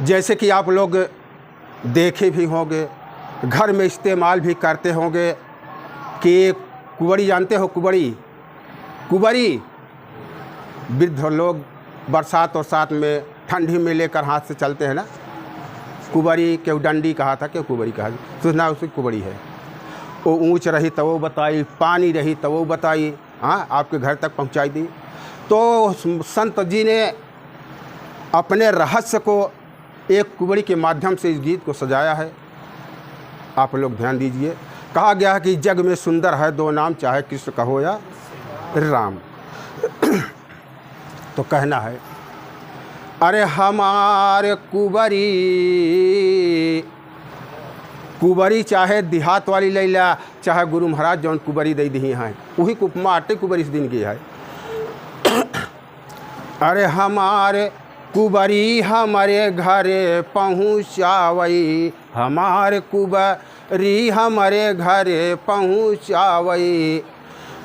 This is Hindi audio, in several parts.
जैसे कि आप लोग देखे भी होंगे, घर में इस्तेमाल भी करते होंगे कि कुबड़ी जानते हो? कुबड़ी वृद्ध लोग बरसात और साथ में ठंडी में लेकर हाथ से चलते हैं ना, कुबड़ी। क्यों डंडी कहा था, क्यों कुबड़ी कहा, सुना उसकी कुबड़ी है। वो ऊंच रही तो वो बताई, पानी रही तो वो बताई, हाँ, आपके घर तक पहुंचाई दी। तो संत जी ने अपने रहस्य को एक कुबड़ी के माध्यम से इस गीत को सजाया है। आप लोग ध्यान दीजिए। कहा गया है कि जग में सुंदर है दो नाम, चाहे कृष्ण कहो या राम। तो कहना है, अरे हमारे कुबरी चाहे देहात वाली लैला, चाहे गुरु महाराज जौन कुबरी दे दी हैं, वही उपमा आटे कुबरी इस दिन की है। अरे हमारे कुबरी हमारे घरे पहुँचावई, हमारे कुबरी हमारे घरे पहुँचावई,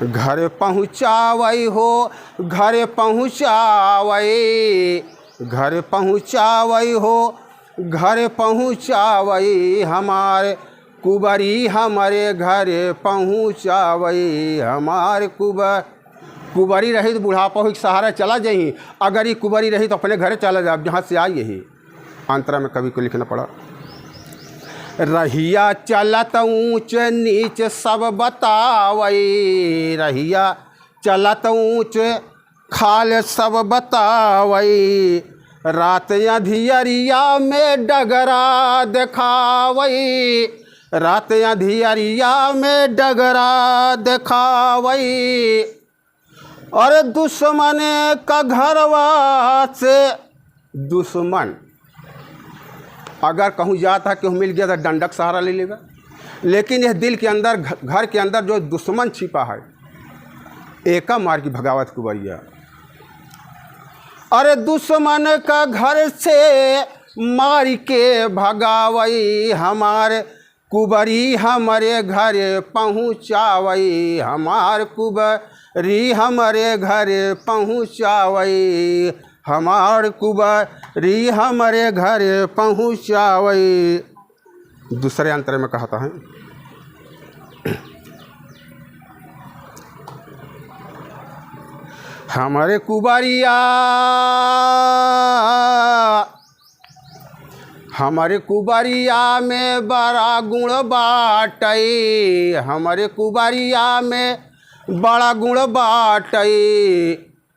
घर पहुँचावई हो, घर पहुँचावई, घर पहुँचावई हो, घर पहुँचावई, हमारे कुबरी हमारे घरे पहुँचावई, हमारे कुबरी रही तो बुढ़ापा हो सहारा चला जाही, अगर ये कुबरी रही तो अपने घरे चला जाए जहाँ से आई। यही अंतरा में कवि को लिखना पड़ा। रहिया चलत ऊंच नीच सब बतावई, रहिया चलत ऊंच खाल सब बतावई, रात अंधियरिया में डगरा दिखावई, रात अंधियरिया में डगरा दिखावई। और दुश्मन का घरवा से दुश्मन अगर कहूँ जाता कि मिल गया तो डंडक सहारा ले लेगा, लेकिन यह दिल के अंदर, घर के अंदर जो दुश्मन छिपा है, एका मार की भगावत कुबरिया। अरे दुश्मन का घर से मार के भगावई, हमारे कुबरी हमारे घरे पहुँचावई, हमार कुबरी हमारे घरे पहुँचावई, हमार कुबरी हमारे घरे पहुँचावई। दूसरे अंतर में कहता है, हमारे कुबरिया हमारे कुबरिया में बड़ा गुण बाटई, हमारे कुबरिया में बड़ा गुण बाटई,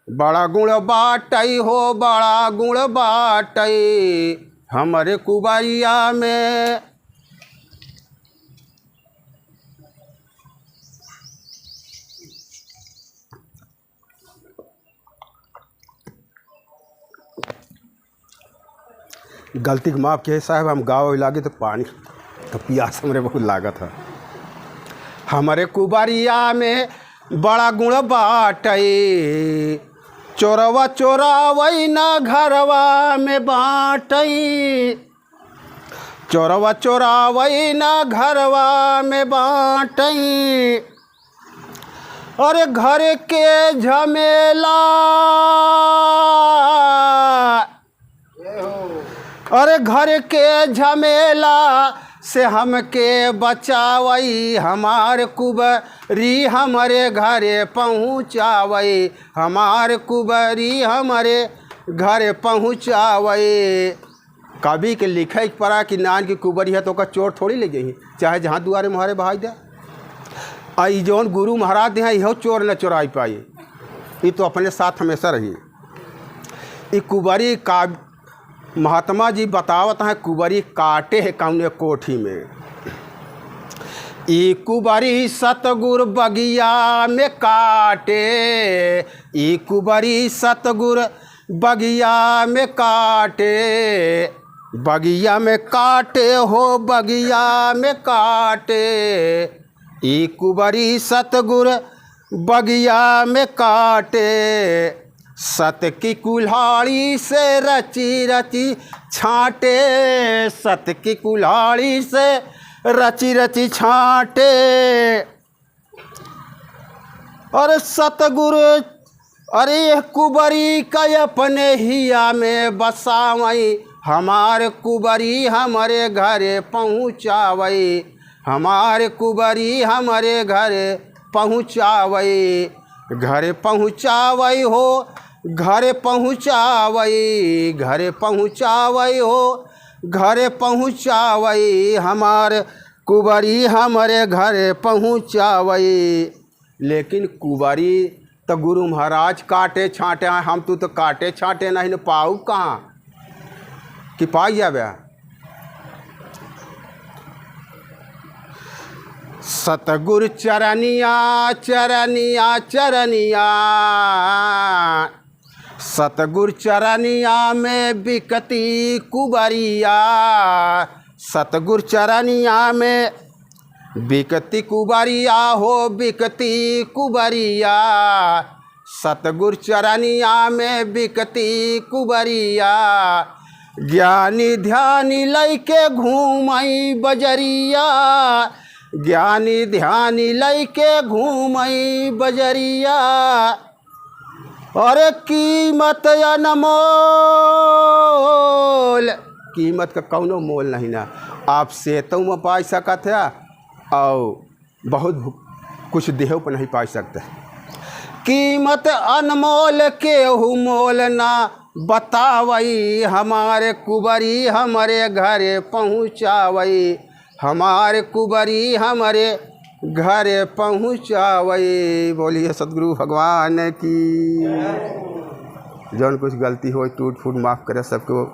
बड़ा गुण बाटई हो, बड़ा गुण बाटई, हमारे कुबरिया में। गलती के माफ़ किए साहब, हम गाँव लागे तो पानी तो प्यास हमरे बहुत लागत है। हमारे कुबरिया में बड़ा गुण बाटई, चोरवा चोरावई ना घरवा में बाटई, चोरवा चोरावई ना घरवा में बाटई। अरे घर के झमेला, अरे घर के झमेला से हमके बचावई, हमार कुबरी हमारे घरे पहुँचावई, हमार कुबरी हमारे घरे पहुँचावई। कवि के लिखे पड़ा कि नान की कुबरी है तो का चोर थोड़ी ले जाही, चाहे जहाँ दुआरे मुहारे बहाई दे। आई जौन गुरु महाराज हैं यहो चोर न चुराई पाई, ये तो अपने साथ हमेशा रही। ये कुबरी का महात्मा जी बतावत हैं, कुबरी काटे है कौने कोठी में। ई कुबरी सतगुर बगिया में काटे, ई कुबरी सतगुर बगिया में काटे, बगिया में काटे हो, बगिया में काटे, ई कुबरी सतगुर बगिया में काटे। सत की कुल्हाड़ी से रची रची छाटे, सत की कुल्हाड़ी से रची रची छाटे। और सतगुरु अरे कुबरी का अपने हिया में बसावई, हमार कुबरी हमरे घरे पहुँचावई, हमार कुबरी हमरे घरे पहुँचावई, घरे पहुँचावई हो, घरे पहुँचावई, घरे पहुँचावई हो, घरे पहुँचावई, हमार कुबरी हमरे घरे पहुँचावई। लेकिन कुबरी तो गुरु महाराज काटे छाँटे, हम तो काटे छाँटे नहीं न पाऊ कहाँ कि पाई जावे। सतगुरु चरनिया चरनिया चरनिया, सतगुरु चरनिया में बिकती कुबरिया, सतगुरु चरनिया में बिकती कुबरिया हो, बिकती कुबरिया, सतगुरु चरनिया में बिकती कुबरिया। ज्ञानी ध्यानी लैके घूमई बजरिया, ज्ञानी ध्यानी लैके घूमई बजरिया, अरे कीमत अनमोल, कीमत का कौनो मोल नहीं ना। आप सेतों में पा सकत है और बहुत कुछ देहों पर नहीं पा सकते। कीमत अनमोल केहू मोल ना बतावई, हमारे कुबरी हमारे घरे पहुँचावई, हमारे कुबरी हमारे घरे पहुँचावई। बोलिए सतगुरु भगवान की। जौन कुछ गलती हो टूट फूट माफ़ करे सबको।